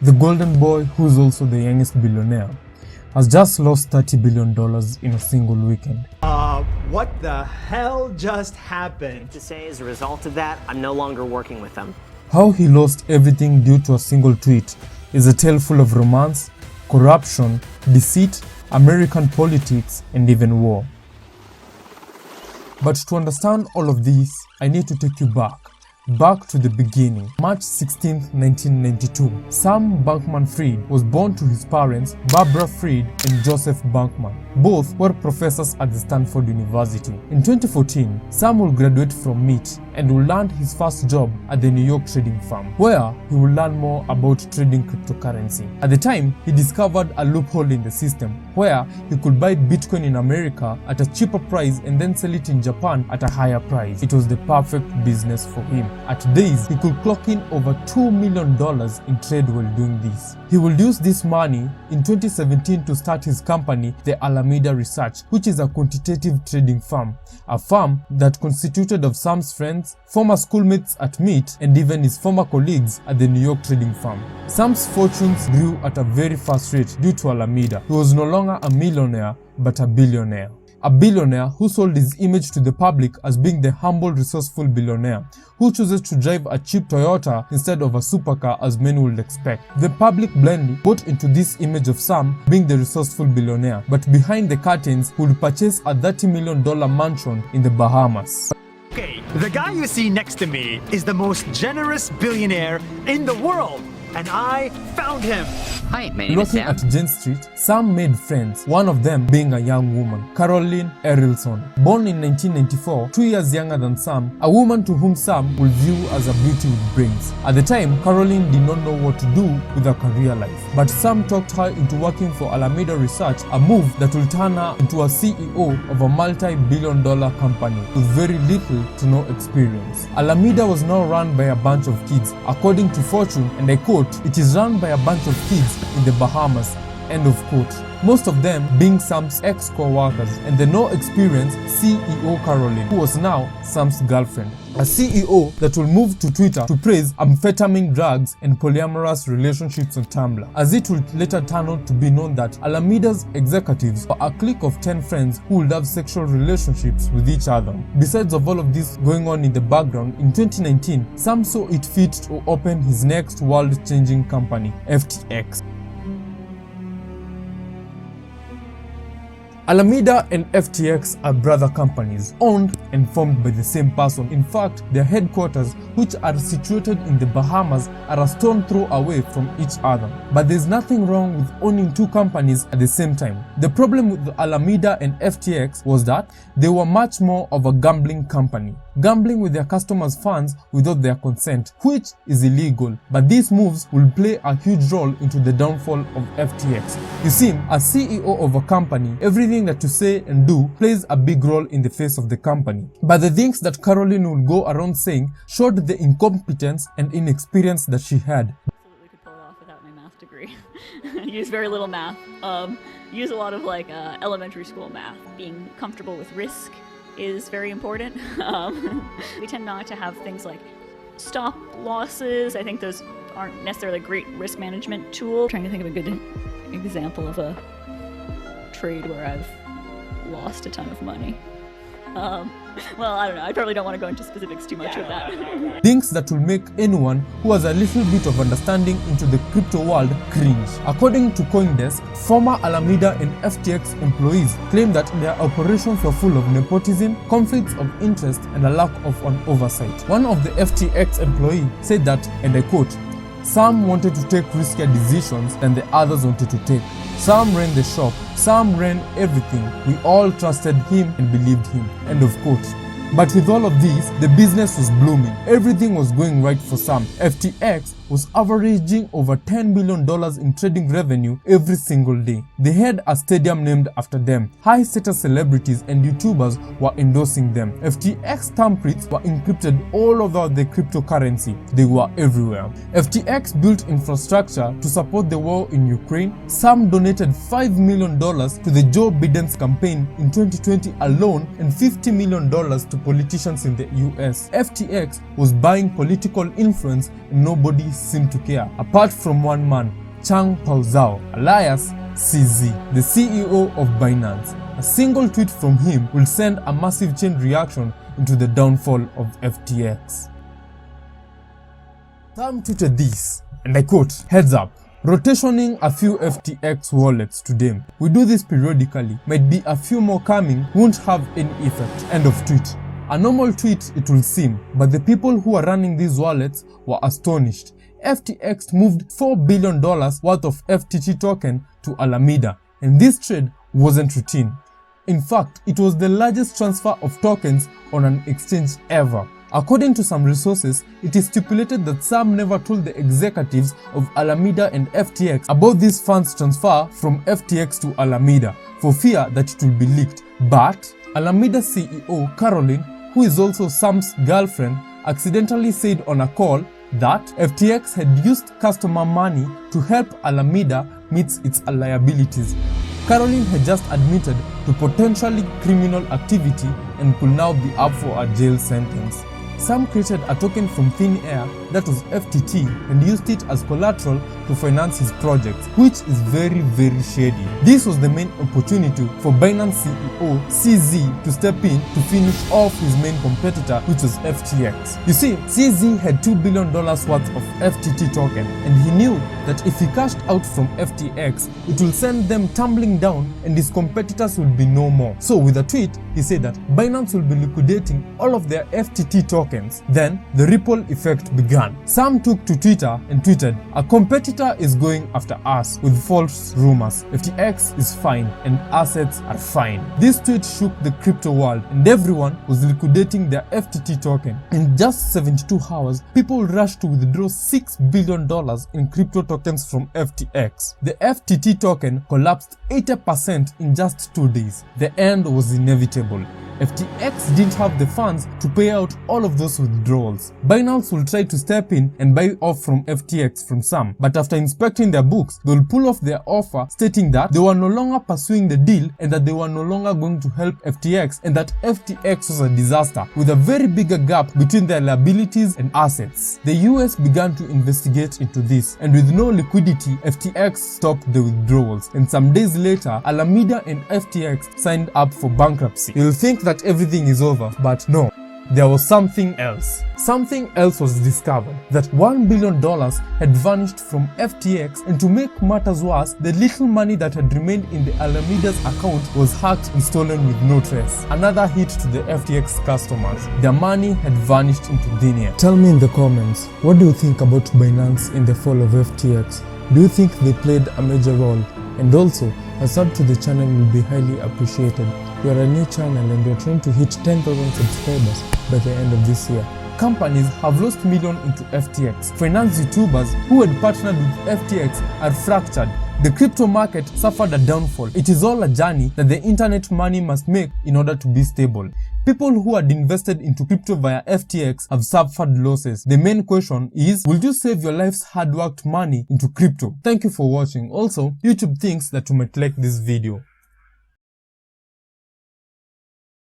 the golden boy, who's also the youngest billionaire, has just lost $30 billion in a single weekend. What the hell just happened? To say as a result of that, I'm no longer working with them. How he lost everything due to a single tweet is a tale full of romance, corruption, deceit, American politics, and even war. But to understand all of this, I need to take you back to the beginning. March 16, 1992, Sam Bankman-Fried was born to his parents, Barbara Fried and Joseph Bankman. Both were professors at the Stanford University. In 2014, Sam will graduate from MIT and will land his first job at the New York trading firm, where he will learn more about trading cryptocurrency. At the time, he discovered a loophole in the system where he could buy Bitcoin in America at a cheaper price and then sell it in Japan at a higher price. It was the perfect business for him. At days, he could clock in over $2 million in trade while doing this. He will use this money in 2017 to start his company, the Alameda Research, which is a quantitative trading firm, a firm that constituted of Sam's friends, former schoolmates at MIT, and even his former colleagues at the New York trading firm. Sam's fortunes grew at a very fast rate due to Alameda. He was no longer a millionaire, but a billionaire. A billionaire who sold his image to the public as being the humble, resourceful billionaire who chooses to drive a cheap Toyota instead of a supercar as many would expect. The public blindly bought into this image of Sam being the resourceful billionaire, but behind the curtains he would purchase a $30 million mansion in the Bahamas. Okay, the guy you see next to me is the most generous billionaire in the world, and I found him. Hi, my name is Looking Sam. at Jane Street, Sam made friends, one of them being a young woman, Caroline Ellison. Born in 1994, 2 years younger than Sam, a woman to whom Sam will view as a beauty with brains. At the time, Caroline did not know what to do with her career life, but Sam talked her into working for Alameda Research, a move that will turn her into a CEO of a multi-billion-dollar company with very little to no experience. Alameda was now run by a bunch of kids. According to Fortune, and I quote, "It is run by a bunch of kids in the Bahamas," end of quote. Most of them being Sam's ex-co-workers and the no-experience CEO Caroline, who was now Sam's girlfriend. A CEO that will move to Twitter to praise amphetamine drugs and polyamorous relationships on Tumblr, as it would later turn out to be known that Alameda's executives were a clique of 10 friends who would have sexual relationships with each other. Besides of all of this going on in the background, in 2019, Sam saw it fit to open his next world-changing company, FTX. Alameda and FTX are brother companies, owned and formed by the same person. In fact, their headquarters, which are situated in the Bahamas, are a stone throw away from each other. But there's nothing wrong with owning two companies at the same time. The problem with Alameda and FTX was that they were much more of a gambling company, gambling with their customers' funds without their consent, which is illegal. But these moves will play a huge role into the downfall of FTX. You see, as CEO of a company, everything that you say and do plays a big role in the face of the company. But the things that Caroline would go around saying showed the incompetence and inexperience that she had. Absolutely could pull it off without my math degree. Use very little math. Use a lot of elementary school math. Being comfortable with risk is very important. We tend not to have things like stop losses. I think those aren't necessarily a great risk management tool. I'm trying to think of a good example of a trade where I've lost a ton of money. Well, I don't know. I probably don't want to go into specifics too much with that. Things that will make anyone who has a little bit of understanding into the crypto world cringe. According to CoinDesk, former Alameda and FTX employees claim that their operations were full of nepotism, conflicts of interest, and a lack of an oversight. One of the FTX employees said that, and I quote, "Sam wanted to take riskier decisions than the others wanted to take. Sam ran the shop. Sam ran everything. We all trusted him and believed him." End of quote. But with all of this, the business was blooming. Everything was going right for Sam. FTX was averaging over $10 billion in trading revenue every single day. They had a stadium named after them. High-status celebrities and YouTubers were endorsing them. FTX thumbprints were encrypted all over the cryptocurrency. They were everywhere. FTX built infrastructure to support the war in Ukraine. Sam donated $5 million to the Joe Biden's campaign in 2020 alone and $50 million to to politicians in the US. FTX was buying political influence and nobody seemed to care, apart from one man, Chang Zhao, alias CZ, the CEO of Binance. A single tweet from him will send a massive chain reaction into the downfall of FTX. Sam tweeted this, and I quote, "Heads up, rotationing a few FTX wallets to them. We do this periodically, might be a few more coming, won't have any effect." End of tweet. A normal tweet it will seem, but the people who are running these wallets were astonished. FTX moved $4 billion worth of FTT token to Alameda, and this trade wasn't routine. In fact, it was the largest transfer of tokens on an exchange ever. According to some resources, it is stipulated that Sam never told the executives of Alameda and FTX about this funds transfer from FTX to Alameda for fear that it will be leaked. But Alameda CEO Caroline, who is also Sam's girlfriend, accidentally said on a call that FTX had used customer money to help Alameda meet its liabilities. Caroline had just admitted to potentially criminal activity and could now be up for a jail sentence. Sam created a token from thin air that was FTT and used it as collateral to finance his projects, which is very shady. This was the main opportunity for Binance CEO CZ to step in to finish off his main competitor, which was FTX. You see, CZ had $2 billion worth of FTT token, and he knew that if he cashed out from FTX, it will send them tumbling down and his competitors will be no more. So with a tweet, he said that Binance will be liquidating all of their FTT tokens. Then the ripple effect began. Sam took to Twitter and tweeted, "A competitor is going after us with false rumors. FTX is fine and assets are fine." This tweet shook the crypto world and everyone was liquidating their FTT token. In just 72 hours, people rushed to withdraw $6 billion in crypto tokens from FTX. The FTT token collapsed 80% in just 2 days. The end was inevitable. FTX didn't have the funds to pay out all of those withdrawals. Binance will try to step in and buy off from FTX from Sam, but after inspecting their books, they will pull off their offer stating that they were no longer pursuing the deal and that they were no longer going to help FTX and that FTX was a disaster with a very bigger gap between their liabilities and assets. The US began to investigate into this, and with no liquidity, FTX stopped the withdrawals, and some days later, Alameda and FTX signed up for bankruptcy. You'll think that everything is over, but no. There was something else. Something else was discovered, that $1 billion had vanished from FTX, and to make matters worse, the little money that had remained in the Alameda's account was hacked and stolen with no trace. Another hit to the FTX customers. Their money had vanished into thin air. Tell me in the comments, what do you think about Binance in the fall of FTX? Do you think they played a major role? And also, a sub to the channel will be highly appreciated. We are a new channel and we are trying to hit 10,000 subscribers by the end of this year. Companies have lost millions into FTX. Finance YouTubers who had partnered with FTX are fractured. The crypto market suffered a downfall. It is all a journey that the internet money must make in order to be stable. People who had invested into crypto via FTX have suffered losses. The main question is, will you save your life's hard-worked money into crypto? Thank you for watching. Also, YouTube thinks that you might like this video.